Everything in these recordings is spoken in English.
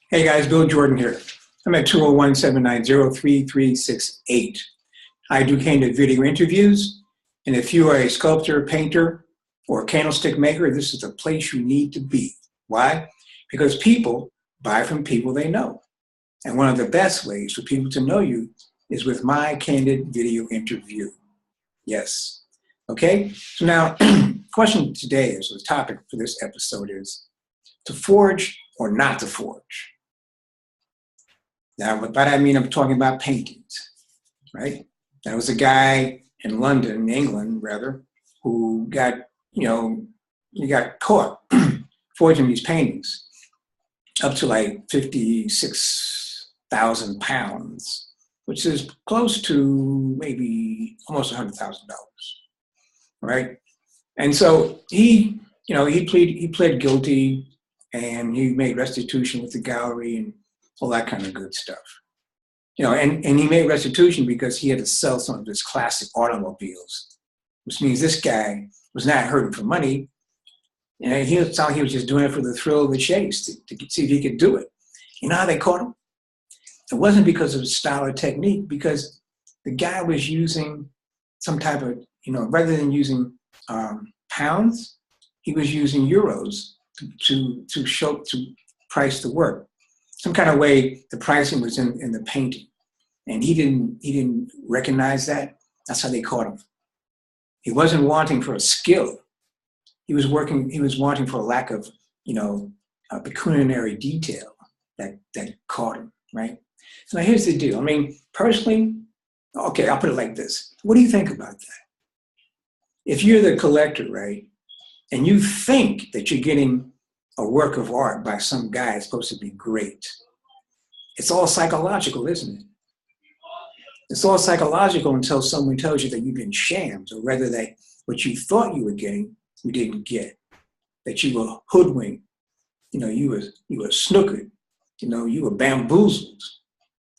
Hey guys, Bill Jordan here. I'm at 201-790-3368. I do candid video interviews, and if you are a sculptor, painter, or candlestick maker, this is the place you need to be. Why? Because people buy from people they know. And one of the best ways for people to know you is with my candid video interview. Yes. Okay? So now, question today is, the topic for this episode is to forge or not to forge. Now, by that I mean I'm talking about paintings, right? There was a guy in London, England, rather, who got, he got caught forging these paintings up to like 56,000 pounds, which is close to maybe almost $100,000, right? And so he pled guilty, and he made restitution with the gallery and all that kind of good stuff. And he made restitution because he had to sell some of his classic automobiles, which means this guy was not hurting for money. He was just doing it for the thrill of the chase, to see if he could do it. You know how they caught him? It wasn't because of his style or technique, because the guy was using some type of, rather than using pounds, he was using euros to price the work. Some kind of way the pricing was in the painting, and he didn't recognize that. That's how they caught him. He wasn't wanting for a skill. He was wanting for a lack of pecuniary detail that caught him, right? So now here's the deal. I mean, personally, okay, I'll put it like this. What do you think about that? If you're the collector, right, and you think that you're getting a work of art by some guy that's supposed to be great, it's all psychological, isn't it? It's all psychological until someone tells you that you've been shammed, or rather that what you thought you were getting, you didn't get, that you were hoodwinked, you were snookered, you were bamboozled,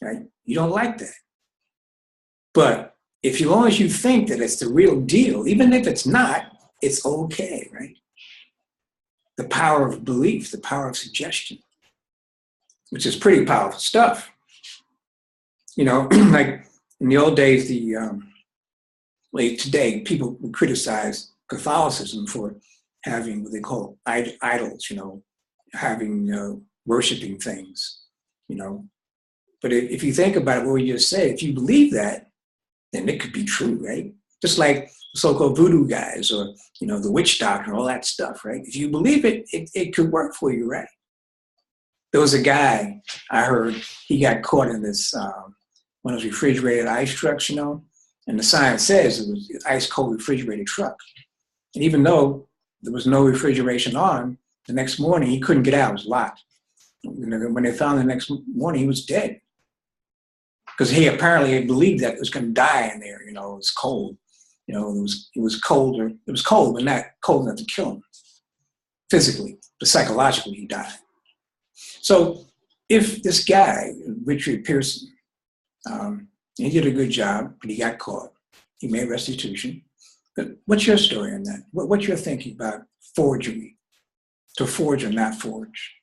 right? You don't like that. But as long as you think that it's the real deal, even if it's not, it's okay, right? The power of belief, the power of suggestion, which is pretty powerful stuff. Like in the old days, today people would criticize Catholicism for having what they call idols, having worshiping things, But if you think about what we just said, if you believe that, then it could be true, right? Just like so-called voodoo guys, or the witch doctor, all that stuff, right? If you believe it, it could work for you, right? There was a guy I heard, he got caught in this one of those refrigerated ice trucks, and the sign says it was an ice cold refrigerated truck. And even though there was no refrigeration on, the next morning he couldn't get out. It was locked. When they found him the next morning, he was dead, because he apparently had believed that it was going to die in there. It was cold. It was cold, but not cold enough to kill him physically, but psychologically he died. So if this guy, Richard Pearson, he did a good job, but he got caught. He made restitution. But what's your story on that? What's your thinking about forgery? To forge or not forge?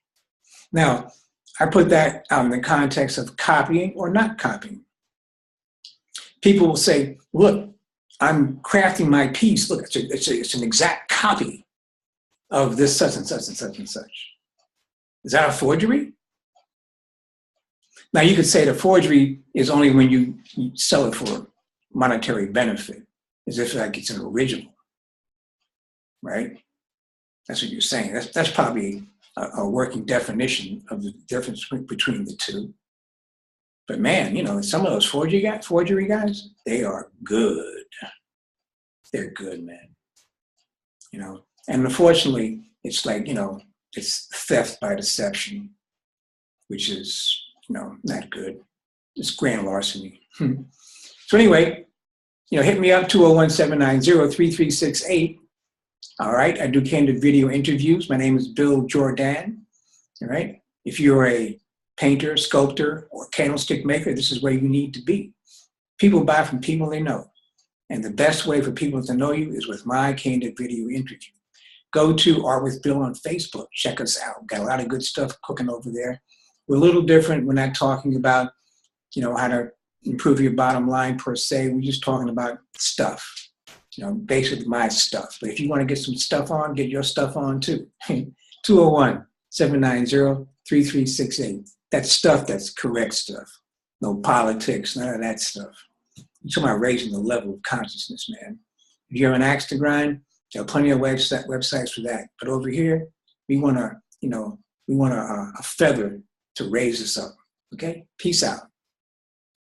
Now, I put that out in the context of copying or not copying. People will say, look, I'm crafting my piece. Look, it's an exact copy of this such and such and such and such. Is that a forgery? Now, you could say the forgery is only when you sell it for monetary benefit, as if like it's an original, right? That's what you're saying. That's probably a working definition of the difference between the two. But man, some of those forgery guys, they are good. They're good, man. And unfortunately, it's like, it's theft by deception, which is, not good. It's grand larceny. So anyway, hit me up, 201-790-3368. All right, I do candid video interviews. My name is Bill Jordan. All right, if you're a painter, sculptor, or candlestick maker, this is where you need to be. People buy from people they know. And the best way for people to know you is with my candid video interview. Go to Art with Bill on Facebook. Check us out. Got a lot of good stuff cooking over there. We're a little different. We're not talking about, how to improve your bottom line per se. We're just talking about stuff, basically my stuff. But if you want to get some stuff on, get your stuff on too. 201-790-3368. That's stuff, that's correct stuff. No politics, none of that stuff. You're talking about raising the level of consciousness, man. If you're an axe to grind, there are plenty of websites for that. But over here, we want a feather to raise us up. Okay? Peace out.